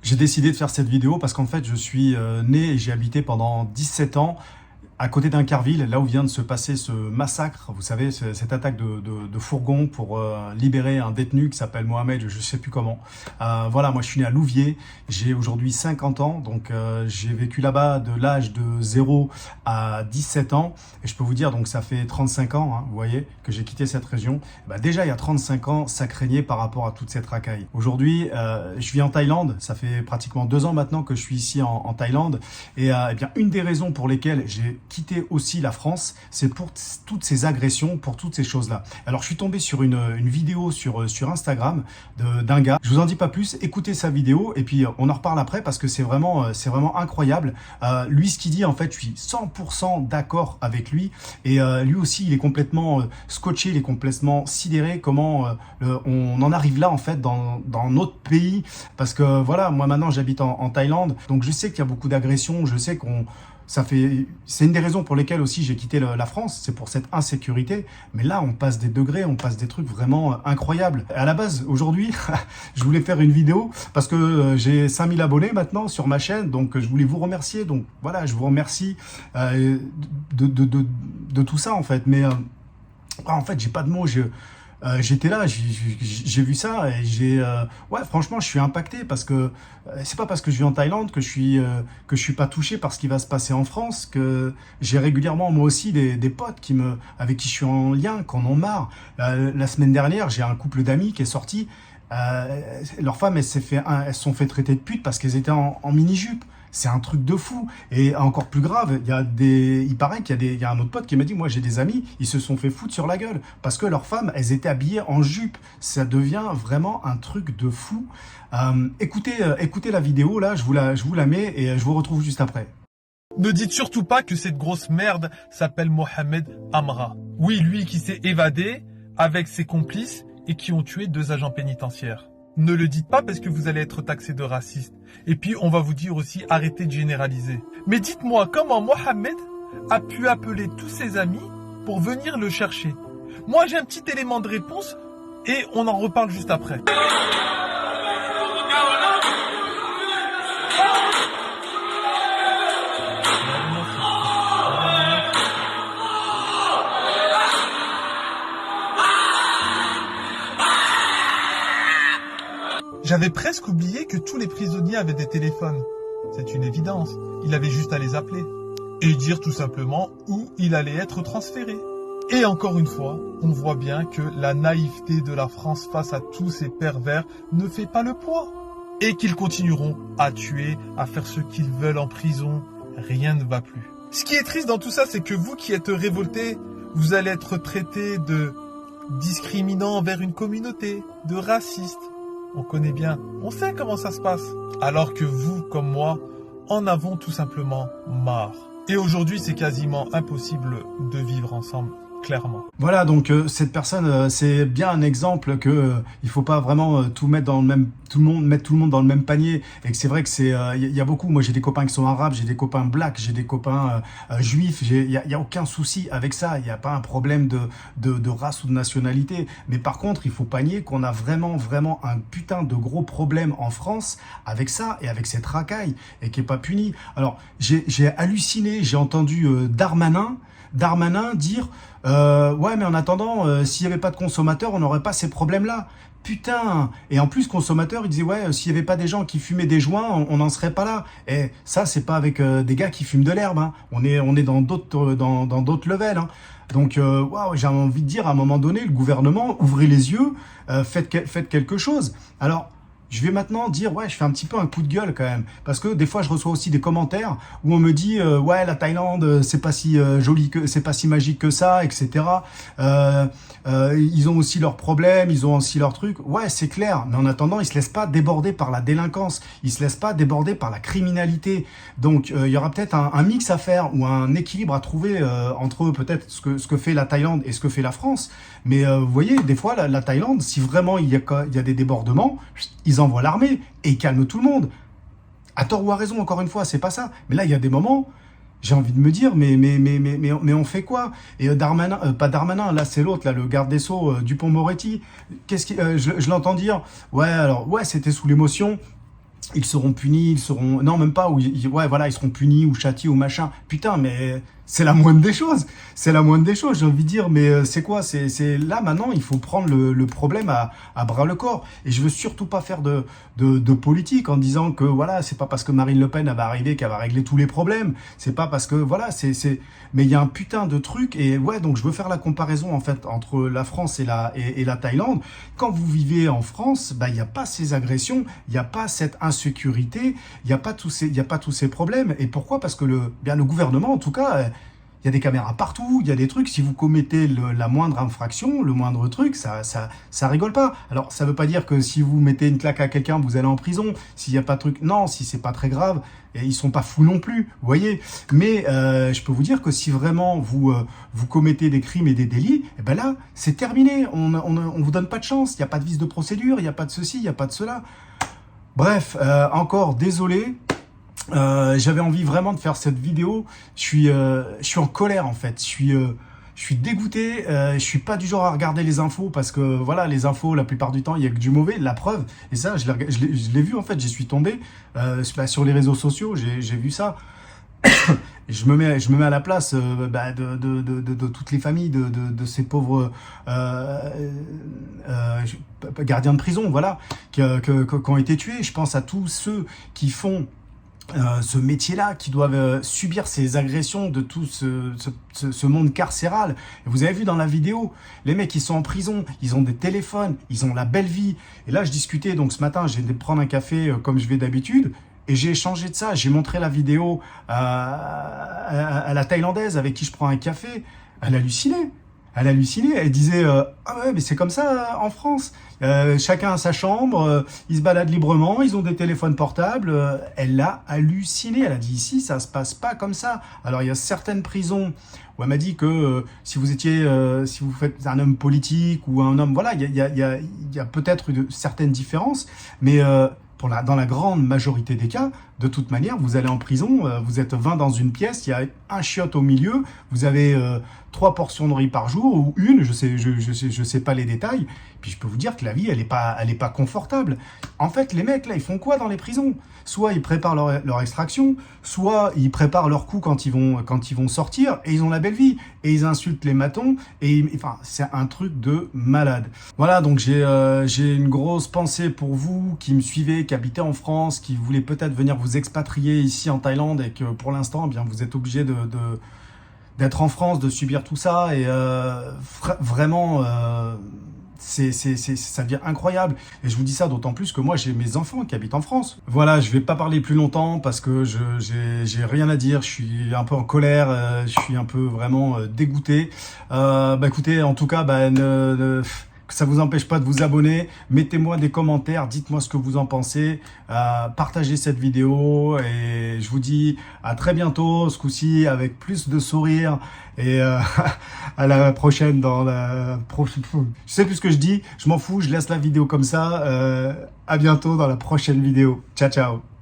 J'ai décidé de faire cette vidéo parce qu'en fait, je suis né et j'ai habité pendant 17 ans à côté d'Incarville, là où vient de se passer ce massacre, vous savez, cette attaque de fourgon pour libérer un détenu qui s'appelle Mohamed, je ne sais plus comment. Voilà, moi je suis né à Louviers, j'ai aujourd'hui 50 ans, donc j'ai vécu là-bas de l'âge de 0 à 17 ans, et je peux vous dire, donc ça fait 35 ans, hein, vous voyez, que j'ai quitté cette région. Bah, déjà, il y a 35 ans, ça craignait par rapport à toute cette racaille. Aujourd'hui, je vis en Thaïlande, ça fait pratiquement 2 ans maintenant que je suis ici en Thaïlande, et eh bien, une des raisons pour lesquelles j'ai quitté aussi la France, c'est pour toutes ces agressions, pour toutes ces choses-là. Alors, je suis tombé sur une vidéo sur Instagram d'un gars. Je vous en dis pas plus, écoutez sa vidéo et puis on en reparle après parce que c'est vraiment incroyable. Lui, ce qu'il dit, en fait, je suis 100% d'accord avec lui et lui aussi, il est complètement scotché, il est complètement sidéré comment on en arrive là, en fait, dans notre pays parce que, voilà, moi maintenant, j'habite en Thaïlande, donc je sais qu'il y a beaucoup d'agressions, je sais c'est une des raisons pour lesquelles aussi j'ai quitté la France, c'est pour cette insécurité. Mais là, on passe des degrés, on passe des trucs vraiment incroyables. Et à la base, aujourd'hui, je voulais faire une vidéo parce que j'ai 5000 abonnés maintenant sur ma chaîne, donc je voulais vous remercier. Donc voilà, je vous remercie de tout ça en fait. Mais en fait, j'ai pas de mots. J'étais là, j'ai vu ça et ouais, franchement, je suis impacté parce que c'est pas parce que je vis en Thaïlande que je suis pas touché par ce qui va se passer en France, que j'ai régulièrement moi aussi des potes avec qui je suis en lien, qui en ont marre. La semaine dernière, j'ai un couple d'amis qui est sorti. Leur femme, elles se sont fait traiter de pute parce qu'elles étaient en mini-jupe. C'est un truc de fou. Et encore plus grave, il paraît qu'il y a un autre pote qui m'a dit, moi j'ai des amis, ils se sont fait foutre sur la gueule parce que leurs femmes, elles étaient habillées en jupe. Ça devient vraiment un truc de fou. Écoutez la vidéo, là, je vous la mets et je vous retrouve juste après. Ne dites surtout pas que cette grosse merde s'appelle Mohamed Amra. Oui, lui qui s'est évadé avec ses complices et qui ont tué 2 agents pénitentiaires. Ne le dites pas parce que vous allez être taxé de raciste. Et puis, on va vous dire aussi, arrêtez de généraliser. Mais dites-moi comment Mohamed a pu appeler tous ses amis pour venir le chercher. Moi, j'ai un petit élément de réponse et on en reparle juste après. J'avais presque oublié que tous les prisonniers avaient des téléphones. C'est une évidence. Il avait juste à les appeler. Et dire tout simplement où il allait être transféré. Et encore une fois, on voit bien que la naïveté de la France face à tous ces pervers ne fait pas le poids. Et qu'ils continueront à tuer, à faire ce qu'ils veulent en prison. Rien ne va plus. Ce qui est triste dans tout ça, c'est que vous qui êtes révoltés, vous allez être traités de discriminants envers une communauté, de racistes. On connaît bien, on sait comment ça se passe. Alors que vous, comme moi, en avons tout simplement marre. Et aujourd'hui, c'est quasiment impossible de vivre ensemble, clairement. Voilà, donc cette personne, c'est bien un exemple que il faut pas vraiment mettre tout le monde dans le même panier. Et que c'est vrai que il y a beaucoup. Moi, j'ai des copains qui sont arabes, j'ai des copains blacks, j'ai des copains juifs. Il y a aucun souci avec ça. Il n'y a pas un problème de race ou de nationalité. Mais par contre, il faut pas nier qu'on a vraiment un putain de gros problème en France avec ça et avec cette racaille et qui est pas puni. Alors, j'ai halluciné, j'ai entendu Darmanin dire ouais, mais en attendant, s'il n'y avait pas de consommateurs, on n'aurait pas ces problèmes-là. Putain. Et en plus, consommateurs, il disait ouais, s'il n'y avait pas des gens qui fumaient des joints, on n'en serait pas là. Et ça, c'est pas avec des gars qui fument de l'herbe. Hein. On est dans d'autres levels. Hein. Donc, waouh, j'ai envie de dire, à un moment donné, le gouvernement, ouvrez les yeux, faites quelque chose. Alors, je vais maintenant dire, ouais, je fais un petit peu un coup de gueule quand même. Parce que des fois, je reçois aussi des commentaires où on me dit, ouais, la Thaïlande, c'est pas si joli c'est pas si magique que ça, etc. Ils ont aussi leurs problèmes, ils ont aussi leurs trucs. Ouais, c'est clair. Mais en attendant, ils se laissent pas déborder par la délinquance. Ils se laissent pas déborder par la criminalité. Donc, il y aura peut-être un mix à faire ou un équilibre à trouver entre peut-être ce que fait la Thaïlande et ce que fait la France. Mais vous voyez, des fois, la Thaïlande, si vraiment il y a des débordements, ils envoient l'armée et ils calment tout le monde. À tort ou à raison, encore une fois, c'est pas ça. Mais là, il y a des moments, j'ai envie de me dire, mais on fait quoi? Et Darmanin, pas Darmanin, là c'est l'autre, là le garde des Sceaux, Dupond-Moretti. Je l'entends dire, ouais, alors ouais, c'était sous l'émotion. ils seront punis, ils seront... Non, même pas, ouais, voilà, ils seront punis ou châtiés ou machin. Putain, mais c'est la moindre des choses. C'est la moindre des choses, j'ai envie de dire. Mais c'est quoi? Là, maintenant, il faut prendre le problème à bras le corps. Et je veux surtout pas faire de politique en disant que, voilà, c'est pas parce que Marine Le Pen elle va arriver qu'elle va régler tous les problèmes. C'est pas parce que, voilà, mais il y a un putain de truc. Et ouais, donc je veux faire la comparaison, en fait, entre la France et la Thaïlande. Quand vous vivez en France, bah, il n'y a pas ces agressions, il n'y a pas cette insécurité, il n'y a pas tous ces problèmes. Et pourquoi? Parce que le gouvernement, en tout cas, il y a des caméras partout, il y a des trucs, si vous commettez la moindre infraction, le moindre truc, ça rigole pas. Alors, ça veut pas dire que si vous mettez une claque à quelqu'un, vous allez en prison. S'il y a pas de truc, non, si c'est pas très grave, et ils sont pas fous non plus, vous voyez. Mais je peux vous dire que si vraiment vous commettez des crimes et des délits, eh ben là, c'est terminé. On vous donne pas de chance. Il y a pas de vice de procédure, il y a pas de ceci, il y a pas de cela. Bref, encore désolé. J'avais envie vraiment de faire cette vidéo. Je suis en colère en fait. Je suis dégoûté. Je suis pas du genre à regarder les infos parce que voilà, les infos la plupart du temps il y a que du mauvais. La preuve, et ça je l'ai vu en fait. J'y suis tombé sur les réseaux sociaux. J'ai vu ça. Et je me mets à la place de toutes les familles de ces pauvres gardiens de prison, voilà, qui ont été tués. Je pense à tous ceux qui font ce métier-là, qui doivent subir ces agressions de tout ce monde carcéral. Et vous avez vu dans la vidéo, les mecs ils sont en prison, ils ont des téléphones, ils ont la belle vie. Et là je discutais, donc ce matin j'ai été prendre un café comme je vais d'habitude, et j'ai échangé de ça, j'ai montré la vidéo à la Thaïlandaise avec qui je prends un café. Elle hallucinait. Elle disait ah ouais, mais c'est comme ça en France. Chacun a sa chambre, ils se baladent librement, ils ont des téléphones portables. Elle a halluciné. Elle a dit ici ça se passe pas comme ça. Alors il y a certaines prisons où elle m'a dit que si vous faites un homme politique ou un homme, voilà, il y a peut-être certaines différences, mais dans la grande majorité des cas, de toute manière, vous allez en prison, vous êtes 20 dans une pièce, il y a un chiotte au milieu, vous avez 3 portions de riz par jour, ou une, je sais pas les détails, puis je peux vous dire que la vie, elle est pas confortable. En fait, les mecs, là, ils font quoi dans les prisons? Soit ils préparent leur extraction, soit ils préparent leur coup quand ils vont sortir, et ils ont la belle vie, et ils insultent les matons, enfin, c'est un truc de malade. Voilà, donc j'ai une grosse pensée pour vous qui me suivez, qui habitez en France, qui voulez peut-être venir vous expatrier ici en Thaïlande, et que pour l'instant, eh bien, vous êtes obligé d'être en France, de subir tout ça, et vraiment... ça devient incroyable. Et je vous dis ça d'autant plus que moi, j'ai mes enfants qui habitent en France. Voilà, je vais pas parler plus longtemps parce que j'ai rien à dire. Je suis un peu en colère. Je suis un peu vraiment dégoûté. Écoutez, en tout cas, que ça vous empêche pas de vous abonner. Mettez-moi des commentaires. Dites-moi ce que vous en pensez. Partagez cette vidéo. Et je vous dis à très bientôt, ce coup-ci, avec plus de sourire. Et à la prochaine je sais plus ce que je dis. Je m'en fous. Je laisse la vidéo comme ça. À bientôt dans la prochaine vidéo. Ciao, ciao.